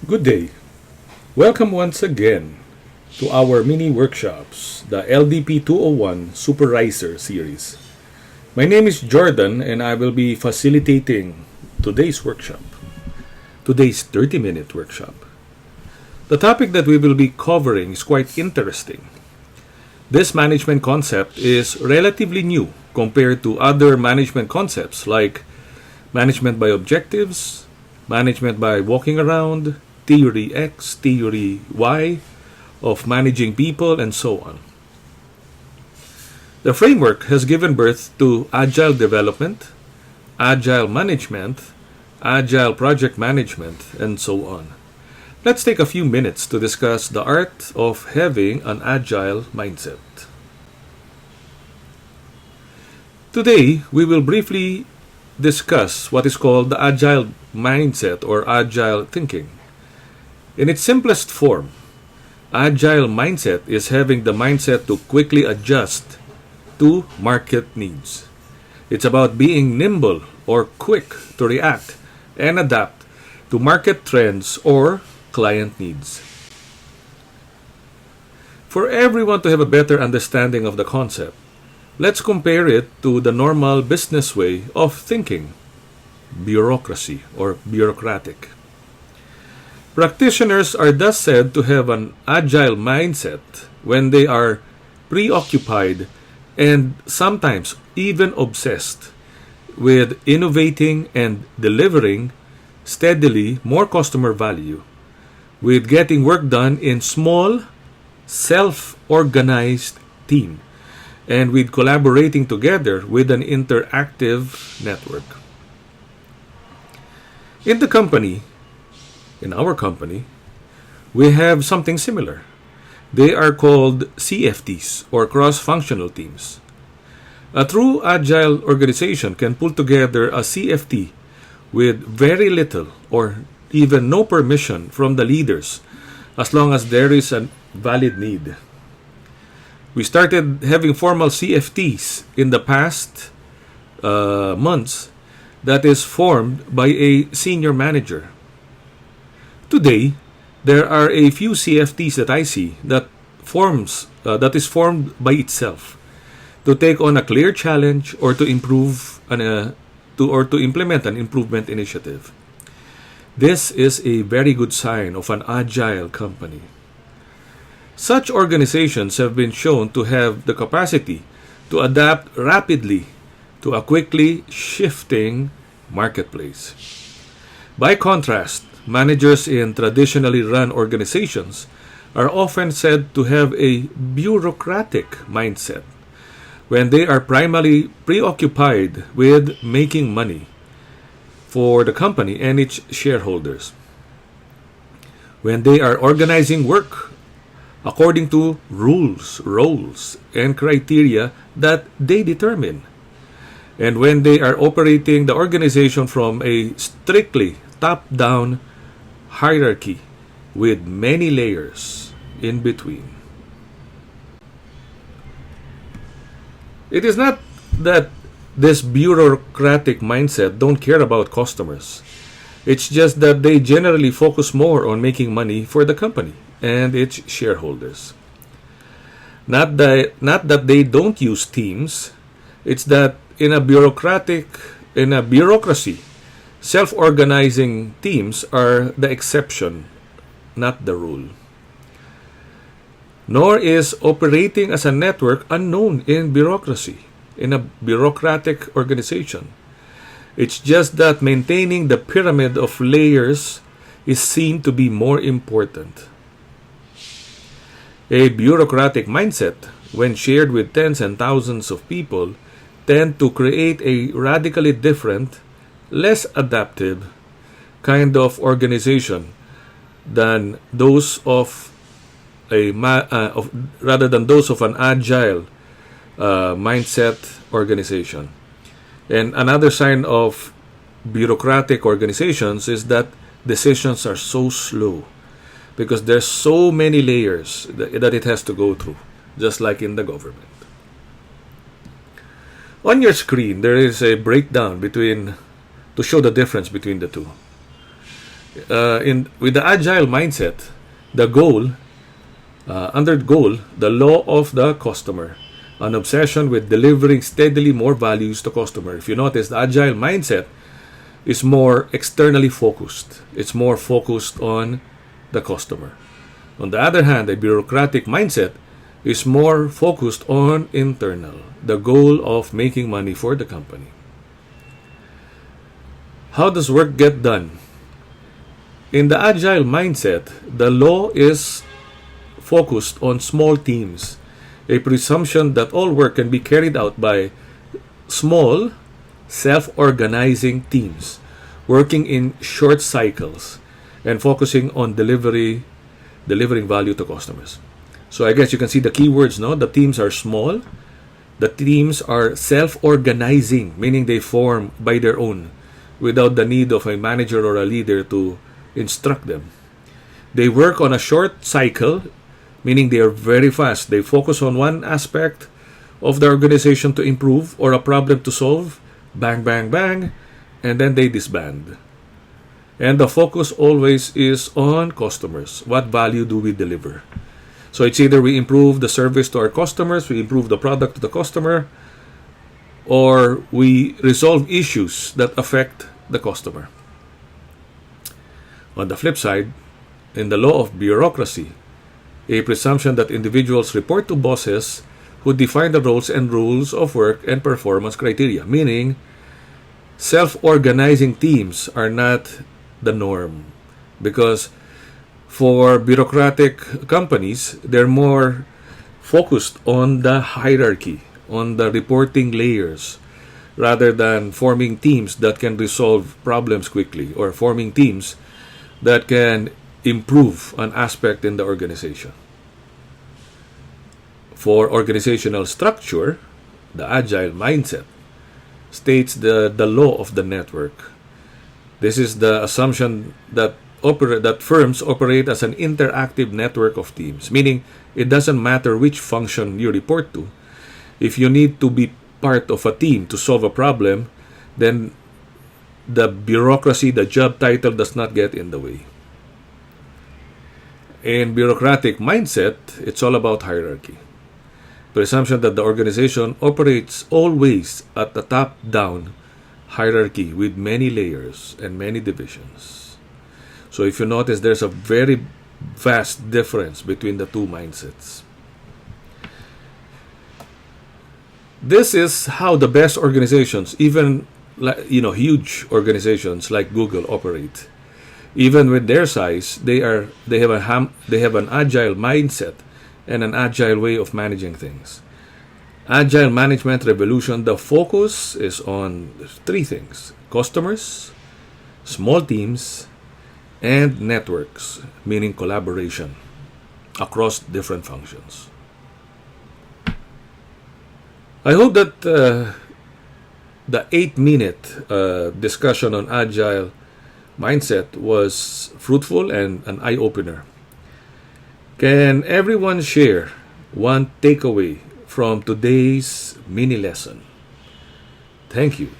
Good day. Welcome once again to our mini workshops, the LDP201 Super RISER series. My name is Jordan and I will be facilitating today's workshop, today's 30-minute workshop. The topic that we will be covering is quite interesting. This management concept is relatively new compared to other management concepts like management by objectives, management by walking around, theory X, theory Y of managing people, and so on. The framework has given birth to agile development, agile management, agile project management, and so on. Let's take a few minutes to discuss the art of having an agile mindset. Today, we will briefly discuss what is called the agile mindset or agile thinking. In its simplest form, agile mindset is having the mindset to quickly adjust to market needs. It's about being nimble or quick to react and adapt to market trends or client needs. For everyone to have a better understanding of the concept, let's compare it to the normal business way of thinking, bureaucracy or bureaucratic. Practitioners are thus said to have an agile mindset when they are preoccupied and sometimes even obsessed with innovating and delivering steadily more customer value, with getting work done in small, self-organized team, and with collaborating together with an interactive network. In our company, we have something similar. They are called CFTs or cross-functional teams. A true agile organization can pull together a CFT with very little or even no permission from the leaders as long as there is a valid need. We started having formal CFTs in the past months that is formed by a senior manager. Today, there are a few CFTs that I see that is formed by itself to take on a clear challenge or to implement an improvement initiative. This is a very good sign of an agile company. Such organizations have been shown to have the capacity to adapt rapidly to a quickly shifting marketplace. By contrast, managers in traditionally run organizations are often said to have a bureaucratic mindset when they are primarily preoccupied with making money for the company and its shareholders. When they are organizing work according to rules, roles, and criteria that they determine, and when they are operating the organization from a strictly top-down hierarchy with many layers in between. It is not that this bureaucratic mindset don't care about customers. It's just that they generally focus more on making money for the company and its shareholders. Not that they don't use teams, it's that in a bureaucracy, self-organizing teams are the exception, not the rule. Nor is operating as a network unknown in bureaucracy, in a bureaucratic organization. It's just that maintaining the pyramid of layers is seen to be more important. A bureaucratic mindset, when shared with tens and thousands of people, tend to create a radically different, less adaptive kind of organization than those of rather than those of an agile mindset organization. And another sign of bureaucratic organizations is that decisions are so slow because there's so many layers that it has to go through, just like in the government. On your screen, there is a breakdown to show the difference between the two. With the agile mindset, the goal, under goal, the law of the customer, an obsession with delivering steadily more values to customer. If you notice, the agile mindset is more externally focused. It's more focused on the customer. On the other hand, a bureaucratic mindset is more focused on internal, the goal of making money for the company. How does work get done? In the agile mindset, the law is focused on small teams, a presumption that all work can be carried out by small, self-organizing teams, working in short cycles and focusing on delivering value to customers. So I guess you can see the keywords, no? The teams are small. The teams are self-organizing, meaning they form by their own without the need of a manager or a leader to instruct them. They work on a short cycle, meaning they are very fast. They focus on one aspect of the organization to improve or a problem to solve, bang, bang, bang, and then they disband. And the focus always is on customers. What value do we deliver? So it's either we improve the service to our customers, we improve the product to the customer, or we resolve issues that affect the customer. On the flip side, in the law of bureaucracy, a presumption that individuals report to bosses who define the roles and rules of work and performance criteria, meaning self-organizing teams are not the norm, because for bureaucratic companies, they're more focused on the hierarchy, on the reporting layers, rather than forming teams that can resolve problems quickly or forming teams that can improve an aspect in the organization. For organizational structure, the agile mindset states the law of the network. This is the assumption that firms operate as an interactive network of teams, meaning it doesn't matter which function you report to. If you need to be part of a team to solve a problem, then the bureaucracy, the job title does not get in the way. In bureaucratic mindset, it's all about hierarchy. Presumption that the organization operates always at the top-down hierarchy with many layers and many divisions. So if you notice, there's a very vast difference between the two mindsets. This is how the best organizations, even huge organizations like Google, operate. Even with their size, they have an agile mindset and an agile way of managing things. Agile management revolution, the focus is on three things: customers, small teams, and networks, meaning collaboration across different functions. I hope that the 8-minute discussion on agile mindset was fruitful and an eye-opener. Can everyone share one takeaway from today's mini lesson? Thank you.